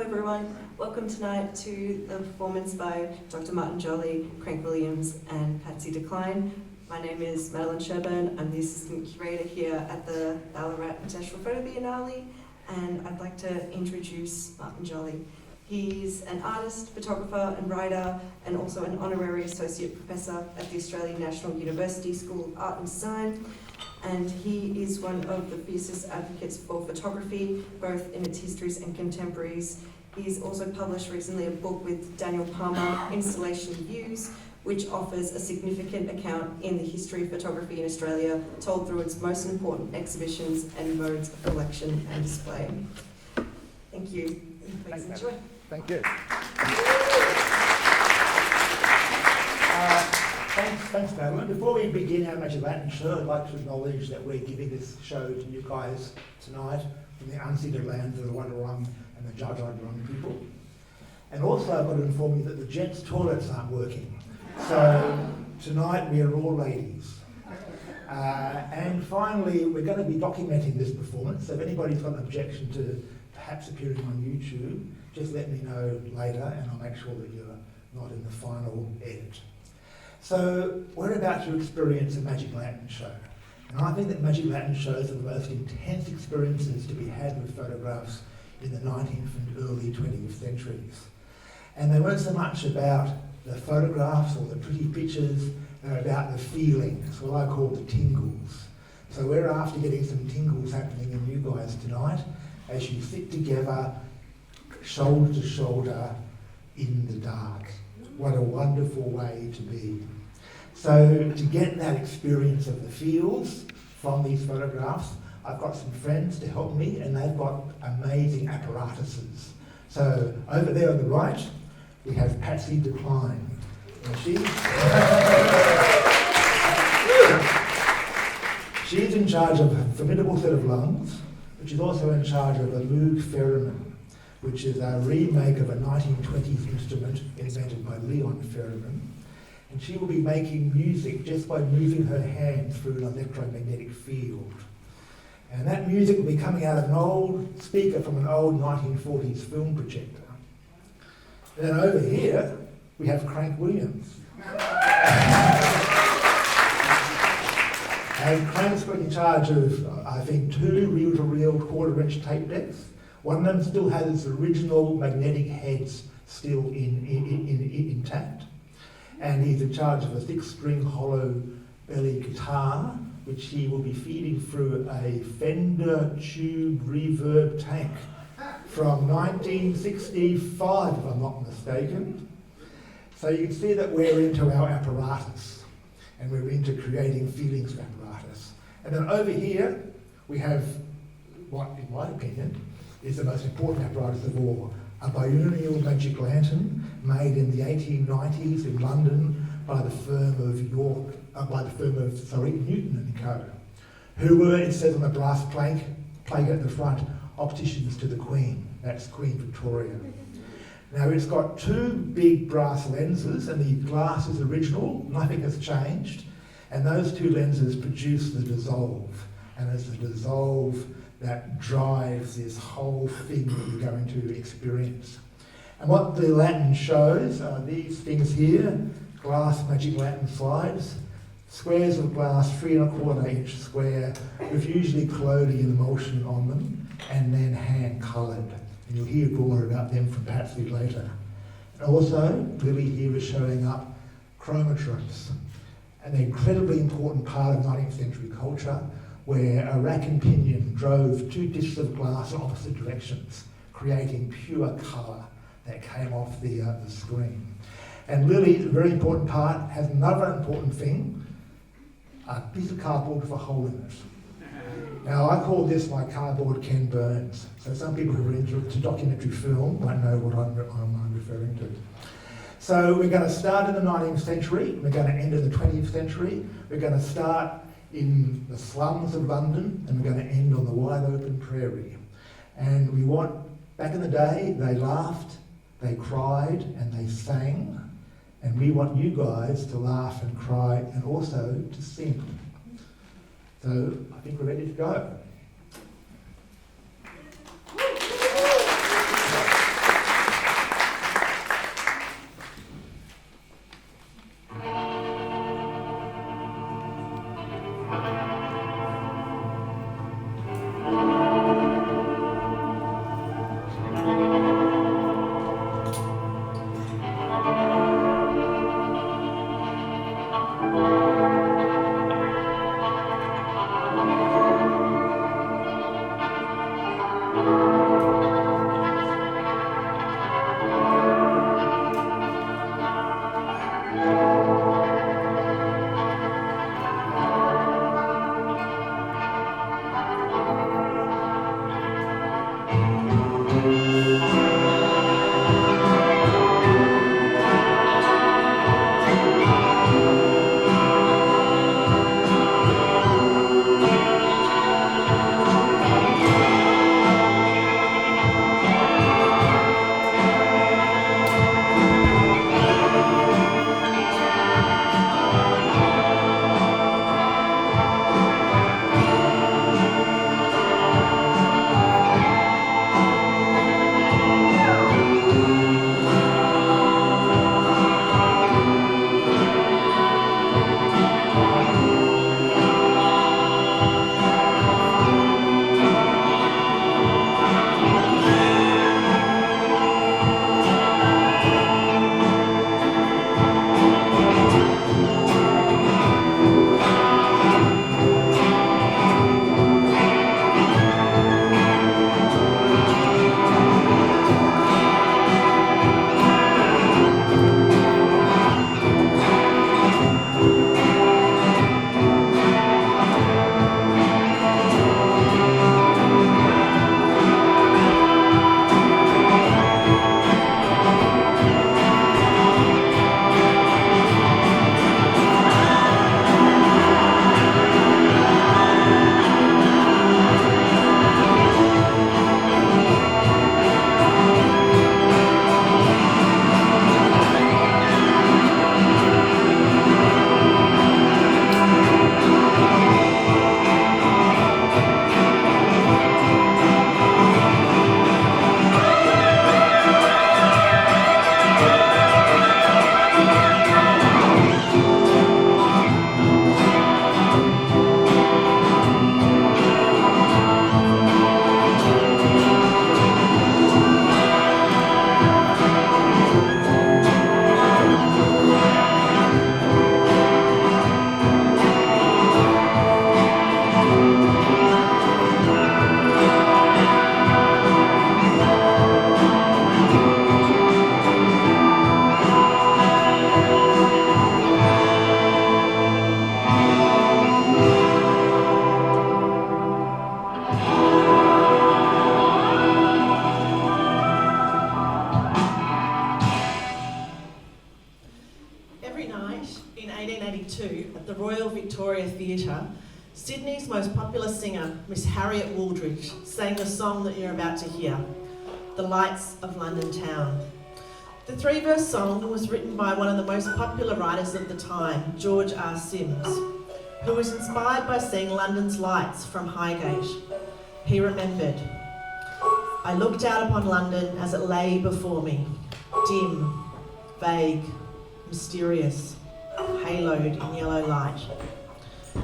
everyone. Welcome tonight to the performance by Dr. Martin Jolly, Crank Williams and Patsy Decline. My name is Madeline Sherburn. I'm the assistant curator here at the Ballarat International Foto Biennale, and I'd like to introduce Martin Jolly. He's an artist, photographer and writer, and also an honorary associate professor at the Australian National University School of Art and Design. And he is one of the fiercest advocates for photography, both in its histories and contemporaries. He's also published recently a book with Daniel Palmer, Installation Views, which offers a significant account in the history of photography in Australia, told through its most important exhibitions and modes of collection and display. Thank you. Please enjoy. Thank you. Thanks, Madeline. Before we begin our Magic Lantern show, I'd like to acknowledge that we're giving this show to you guys tonight from the unceded lands of the Wadawurrung and the Dja-Dja-Wurrung people. And also I've got to inform you that the gents' toilets aren't working. So tonight we are all ladies. And finally, we're going to be documenting this performance. So if anybody's got an objection to perhaps appearing on YouTube, just let me know later and I'll make sure that you're not in the final edit. So we're about to experience a Magic Lantern show. And I think that Magic Lantern shows are the most intense experiences to be had with photographs in the 19th and early 20th centuries. And they weren't so much about the photographs or the pretty pictures, they're about the feelings, what I call the tingles. So we're after getting some tingles happening in you guys tonight as you sit together, shoulder to shoulder, in the dark. What a wonderful way to be. So to get that experience of the feels from these photographs, I've got some friends to help me and they've got amazing apparatuses. So over there on the right, we have Patsy Decline. And she's in charge of a formidable set of lungs, but she's also in charge of a Moog theremin, which is a remake of a 1920s instrument invented by Leon Theremin. And she will be making music just by moving her hand through an electromagnetic field. And that music will be coming out of an old speaker from an old 1940s film projector. And then over here, we have Crank Williams. And Crank's got in charge of, I think, 2 reel-to-reel quarter-inch tape decks. One of them still has its original magnetic heads still intact. And he's in charge of a 6-string hollow belly guitar, which he will be feeding through a Fender tube reverb tank from 1965, if I'm not mistaken. So you can see that we're into our apparatus, and we're into creating feelings of apparatus. And then over here, we have what, in my opinion, is the most important apparatus of all, a biennial magic lantern made in the 1890s in London by the firm of Newton and Co, who were, it says on the brass plate at the front, opticians to the Queen. That's Queen Victoria. Now it's got 2 big brass lenses, and the glass is original, nothing has changed, and those 2 lenses produce the dissolve, and it's the dissolve that drives this whole thing that you're going to experience. And what the lantern shows are these things here, glass magic lantern slides, squares of glass 3 1/4 inch square with usually collodion emulsion on them, and then hand coloured. And you'll hear more about them from Patsy later. And also, Lily here is showing up chromatropes, an incredibly important part of 19th century culture, where a rack and pinion drove 2 discs of glass in opposite directions, creating pure colour that came off the screen. And Lily, a very important part, has another important thing, a piece of cardboard for holding it. Now I call this my cardboard Ken Burns, so some people who are into documentary film might know what I'm referring to. So we're going to start in the 19th century, we're going to end in the 20th century, we're going to start in the slums of London, and we're going to end on the wide open prairie. And we want, back in the day, they laughed, they cried, and they sang. And we want you guys to laugh and cry and also to sing. So I think we're ready to go. Sydney's most popular singer, Miss Harriet Wooldridge, sang the song that you're about to hear, The Lights of London Town. The 3-verse song was written by one of the most popular writers of the time, George R. Sims, who was inspired by seeing London's lights from Highgate. He remembered, "I looked out upon London as it lay before me, dim, vague, mysterious, haloed in yellow light."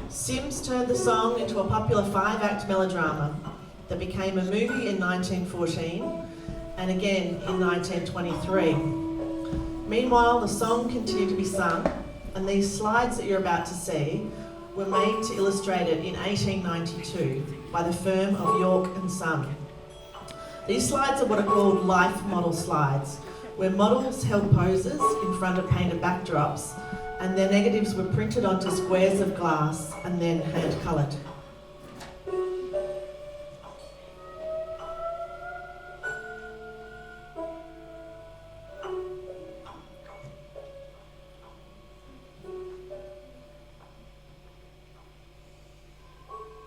Sims turned the song into a popular 5-act melodrama that became a movie in 1914 and again in 1923. Meanwhile, the song continued to be sung, and these slides that you're about to see were made to illustrate it in 1892 by the firm of York and Son. These slides are what are called life model slides, where models held poses in front of painted backdrops, and their negatives were printed onto squares of glass and then hand-coloured.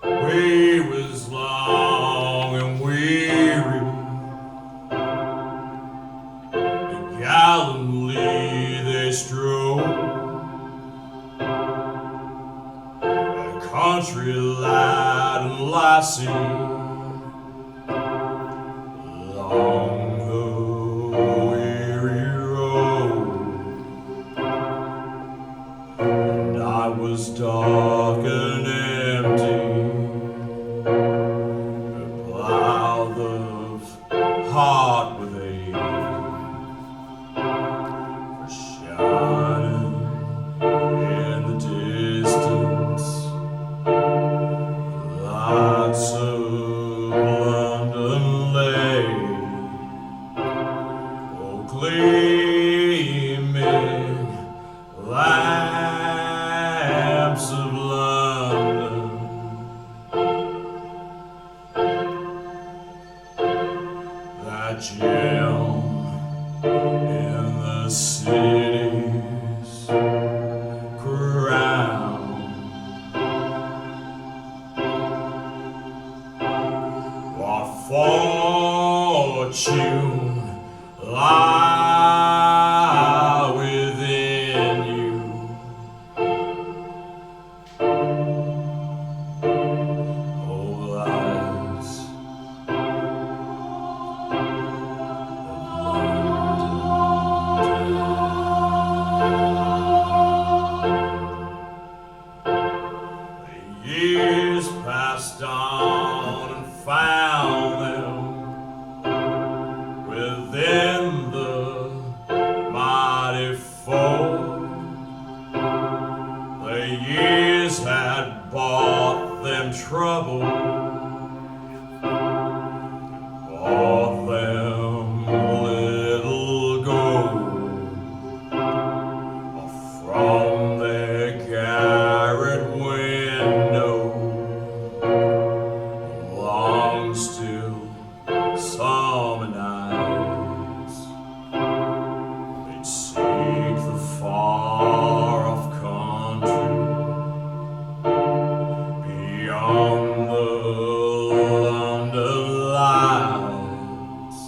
Way was long and weary, and gallantly they strode, a country lad and lassie along the weary road, and I was dark and empty, ploughed of heart with ache, for shining in the distance, lights of London lay, oh gleaming lamps of London. That gem in the city's crown, what fortune lie within you? Oh, lights the years passed on and found them within the mighty fold. The years had bought them trouble, bought them little gold from their garret window. Long still summer nights, they'd seek the far-off country beyond the London lights.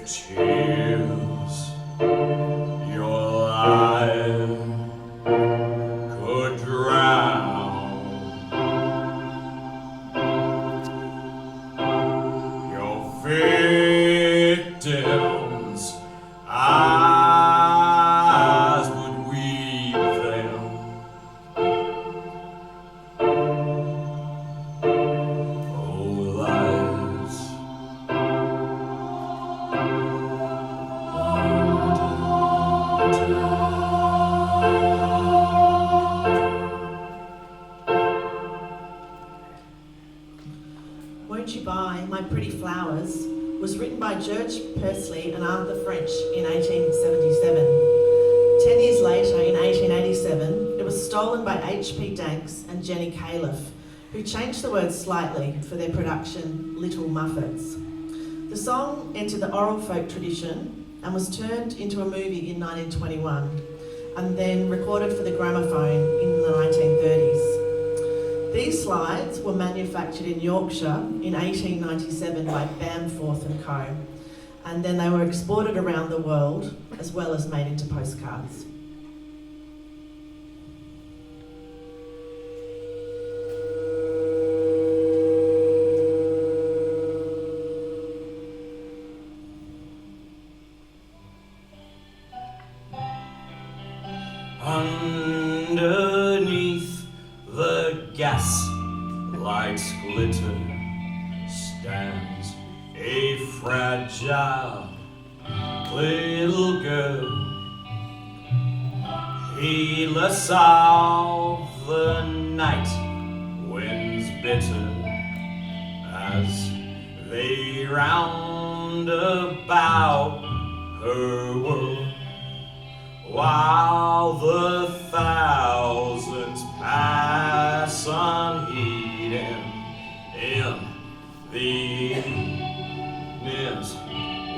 tears your life could drown. Your victims' eyes would weep them. Oh, lies. Won't You Buy My Pretty Flowers was written by George Pursley and Arthur French in 1877. 10 years later, in 1887, it was stolen by H.P. Danks and Jenny Califf, who changed the words slightly for their production, Little Muffets. The song entered the oral folk tradition and was turned into a movie in 1921 and then recorded for the gramophone in the 1930s. These slides were manufactured in Yorkshire in 1897 by Bamforth Co, and then they were exported around the world as well as made into postcards. Underneath the gas light's glitter stands a fragile little girl, heedless of the night winds bitter as they round about her world, while the thousands pass unheeding in the evening's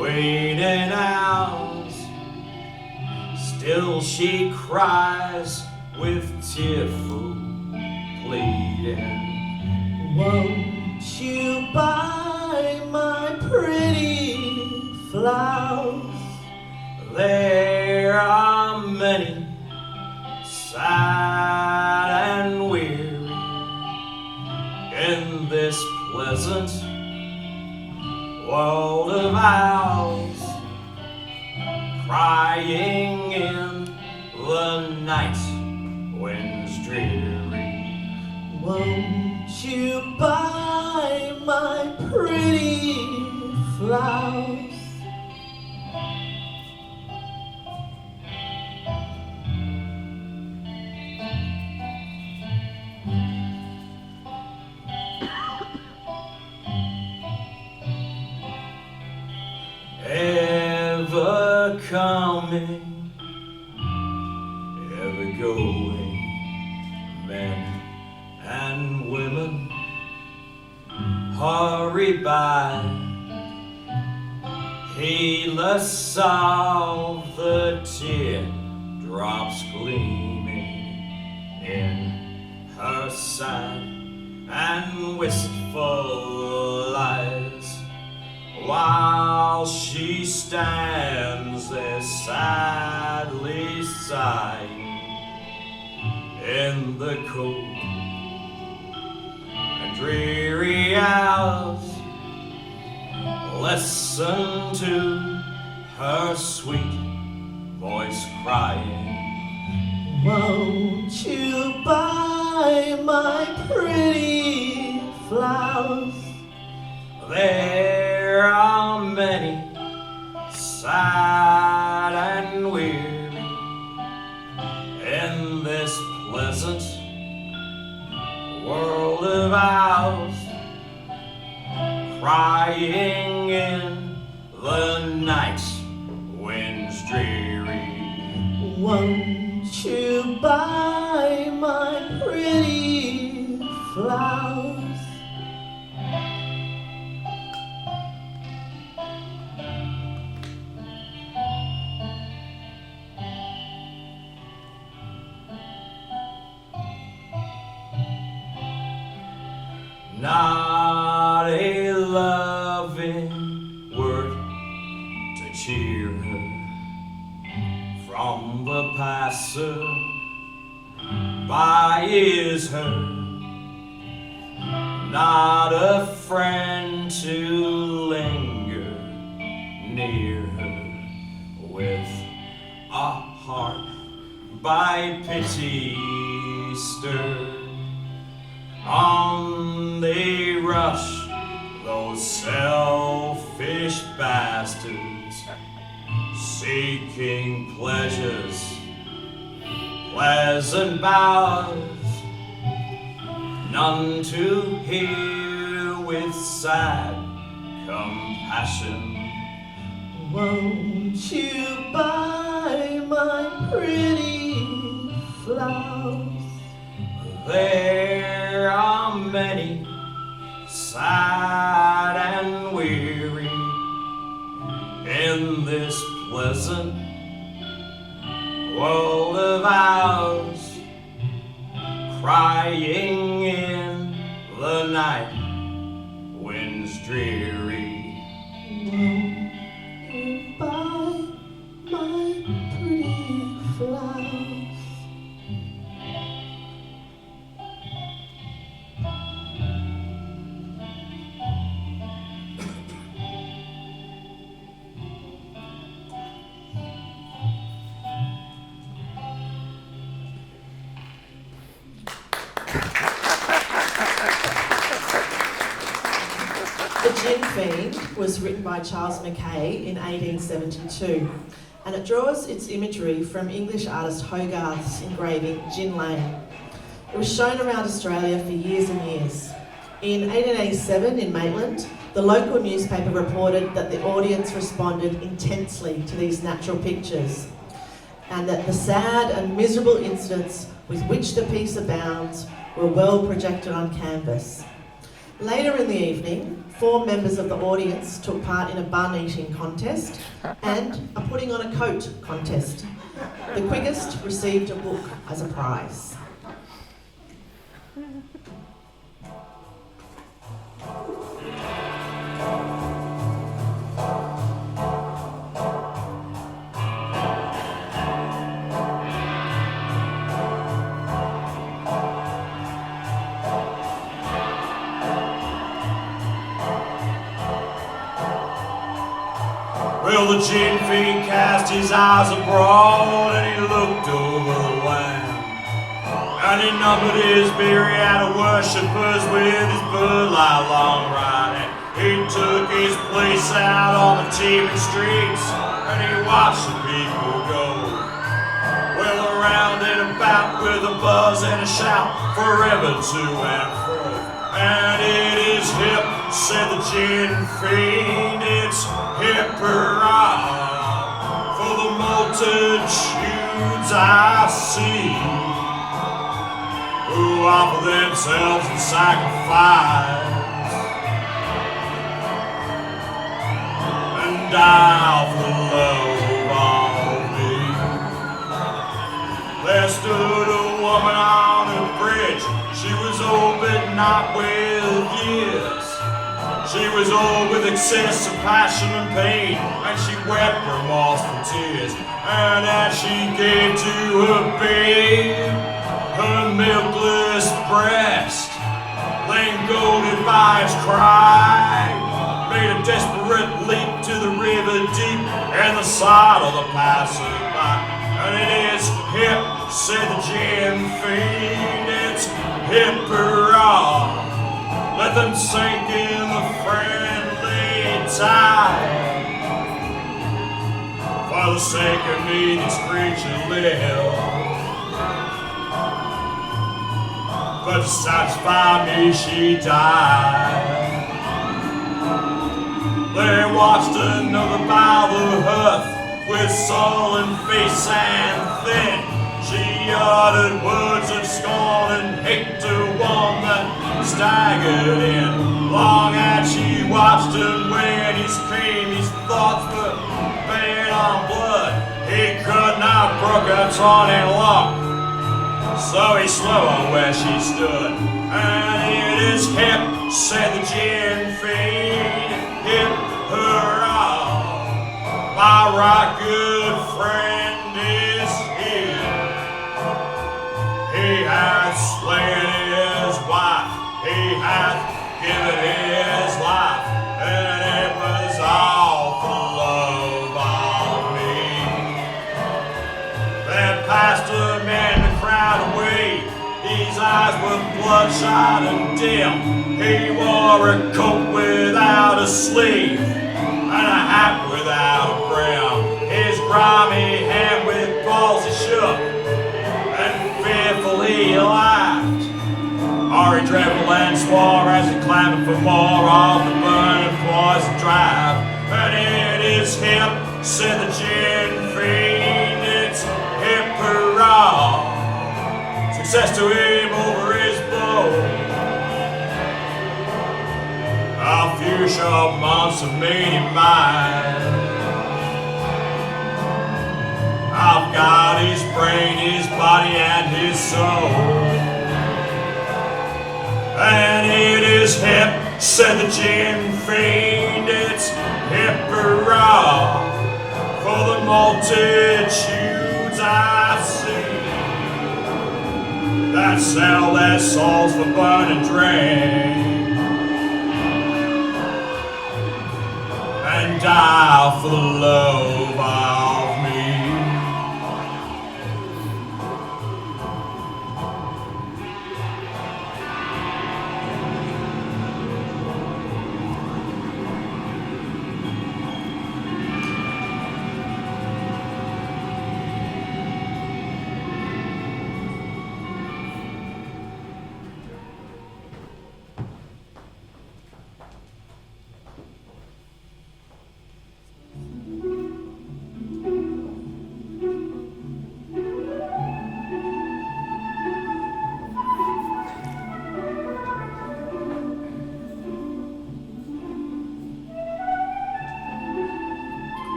waiting hours. Still she cries with tearful pleading, Won't you buy my pretty flowers? there are many sad and weary in this pleasant world of ours, crying in the night winds dreary. Won't you buy my pretty flowers? Ever coming, ever going, men and women hurry by, heedless of the teardrops gleaming in her sad and wistful eyes, while she stands there sadly sighing in the cold and dreary hours. Listen to her sweet voice crying, Won't you buy my pretty flowers? there are many sad and weary in this pleasant world of ours, crying in the night winds dreary. Won't you buy my pretty flowers? Not a loving word passer-by is her, not a friend to linger near her, with a heart by pity stirred. On they rush, those selfish bastards, seeking pleasures, pleasant bowers, none to hear with sad compassion. Won't you buy my pretty flowers? There are many, sad and weary, in this pleasant world of ours, crying in the night winds dreary. Won't you buy my pretty flowers? The Gin Fiend was written by Charles Mackay in 1872, and it draws its imagery from English artist Hogarth's engraving Gin Lane. It was shown around Australia for years and years. In 1887 in Maitland, the local newspaper reported that the audience responded intensely to these natural pictures, and that the sad and miserable incidents with which the piece abounds were well projected on canvas. Later in the evening, 4 members of the audience took part in a bun eating contest and a putting on a coat contest. The quickest received a book as a prize. Well, the Gin Fiend cast his eyes abroad and he looked over the land, and he numbered his myriad of worshippers with his birdlight long ride, and he took his place out on the teeming streets and he watched the people go, well, around and about with a buzz and a shout, forever to and fro. And it is hip, said the Gin Fiend, it's hip hurrah for the multitudes I see, who offer themselves in sacrifice and die for the love of me. There stood a woman on a bridge. She was old but not with years. She was old with excess of passion and pain, and she wept remorseful tears. And as she gave to her babe her milkless breast, laying goaded by its cry, made a desperate leap to the river deep and the sight of the passerby. And it is hip, said the Gin Fiend, it's hip hurrah. Let them sink in the friendly tide. For the sake of me, these creatures live, but to satisfy me, she died. They watched another by the hearth with sullen face and thin. She uttered words of scorn and hate to one that staggered in. Long had she watched him when he screamed, his thoughts were fed on blood. He could not brook her taunting look, so he slew her where she stood. And it is hip, said the Gin Fiend, hip hurrah, my right good friend is here. bloodshot and dim. He wore a coat without a sleeve and a hat without a brim. His grimy hand with balls he shook, and fearfully he laughed. Or he trembled and swore as he clamoured for more of the burning poison draught. And it is him, said the Gin Fiend, it's hip hurrah. Success to him over his bow. A few short months have made him mine. I've got his brain, his body, and his soul. And it is hip, said the Gin Fiend, it's hip hurrah for the multitudes I see that sell their souls for burning drink and die for the love of me.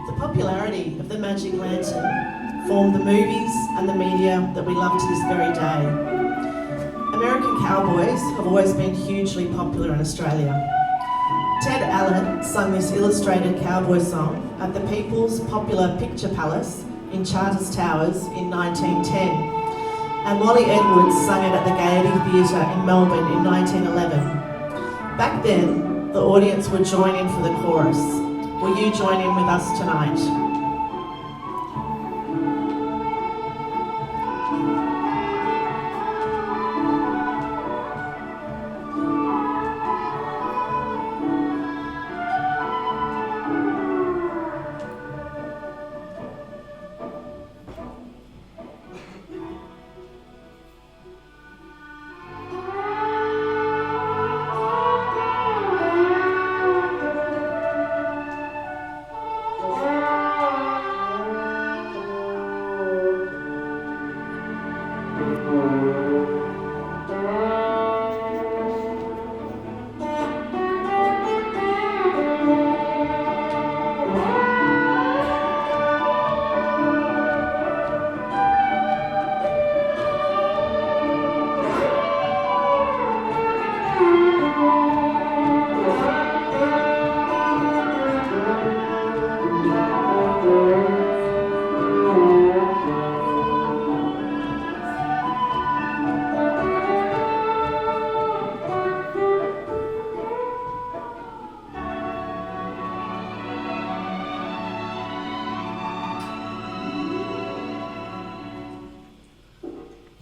The popularity of the Magic Lantern formed the movies and the media that we love to this very day. American cowboys have always been hugely popular in Australia. Ted Allen sung this illustrated cowboy song at the People's Popular Picture Palace in Charters Towers in 1910, and Wally Edwards sung it at the Gaiety Theatre in Melbourne in 1911. Back then, the audience would join in for the chorus. Will you join in with us tonight?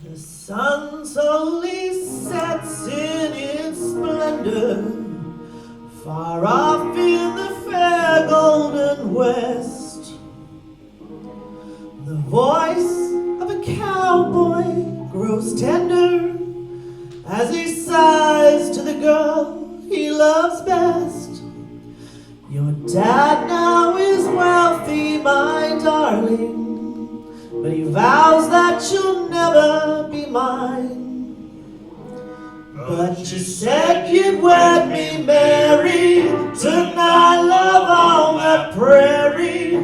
The sun slowly sets in its splendor, far off in the fair golden west. The voice of a cowboy grows tender as he sighs to the girl he loves best. Your dad now is wealthy, my darling, but he vows that you'll never be mine. But you said you'd wed me, Mary, tonight, love, on that prairie.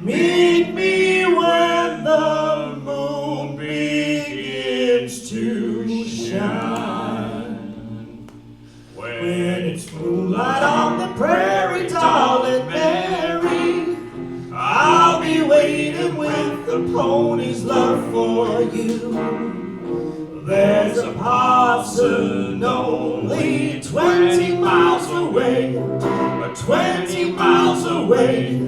Meet me when the moon begins to shine. When it's moonlight on the prairie, darling Mary, I'll be waiting with the pony's love for you. There's a parson only 20 miles away, 20 miles away,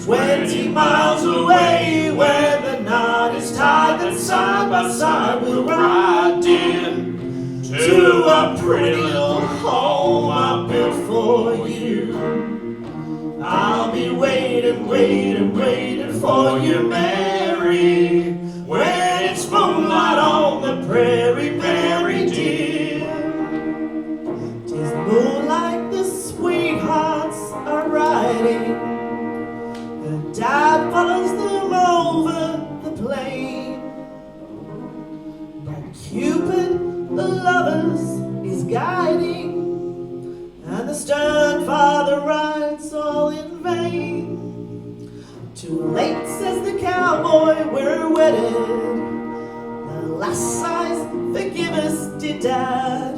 20 miles away. When the knot is tied, then side by side we'll ride in to a pretty little home I built for you. I'll be waiting, waiting, waiting for you, Mary, when it's moonlight on the prairie, Mary dear. 'Tis moonlight the sweethearts are riding, and Dad follows them over the plain. But Cupid, the lovers, is guiding, and the stern father rides all in vain. Too late, says the cowboy, we're wedded. The last sighs, forgive us, dear Dad.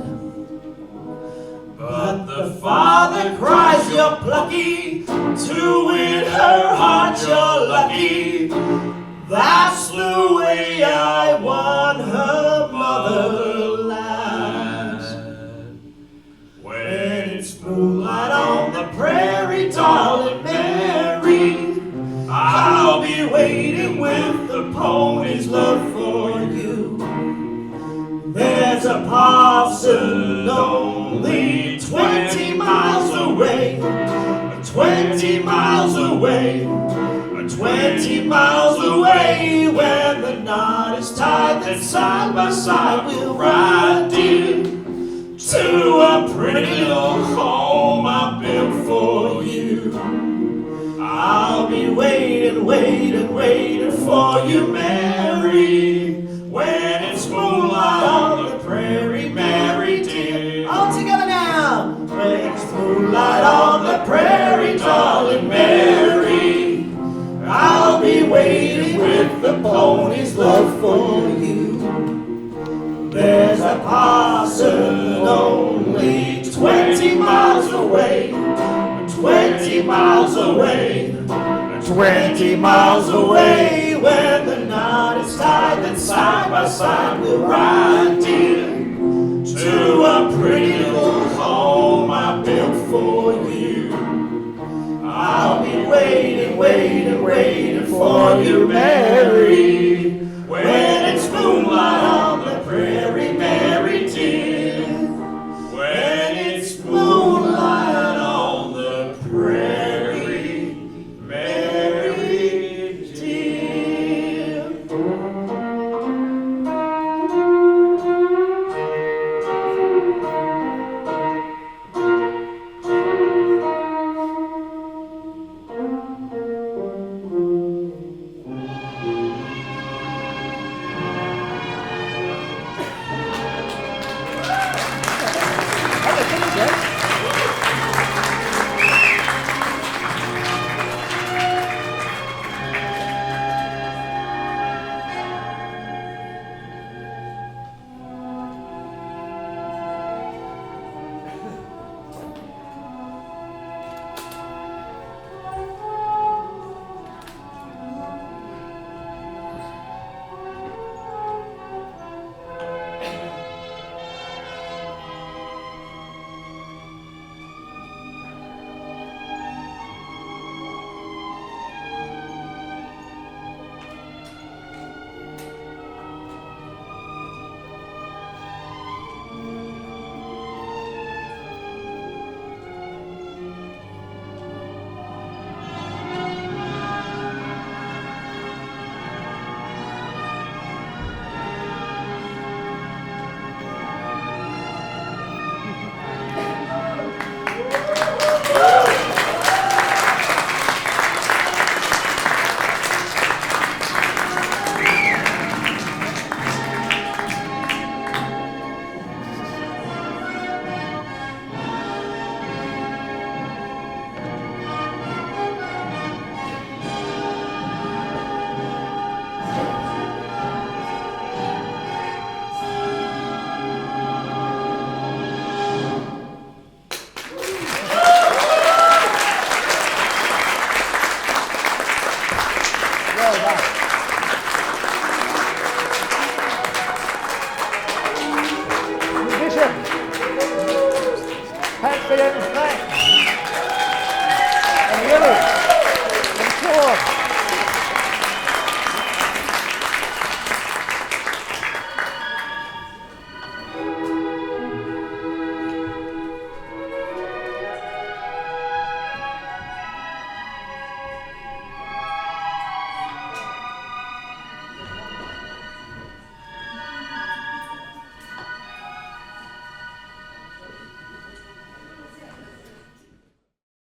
But the father cries, you're plucky, to win her heart you're lucky. That's the way I won her motherland. When it's moonlight on the prairie, darling Mary, I'll be waiting with the pony's love for you. There's a parson only 20 miles away, 20 miles away, 20 miles away. When the knot is tied, then side by side we'll ride, dear, to a pretty little home I built for you. I'll be waiting, waiting, waiting for you, Mary, when it's moonlight on the prairie, Mary dear. All together now! When it's moonlight on the prairie, darling Mary, I'll be waiting with the pony's love for you. There's a parson only 20 miles away, 20 miles away, 20 miles away. When the knot is tied, then side by side we'll ride, dear, to a pretty little home I built for you. I'll be waiting, waiting, waiting for you, Mary.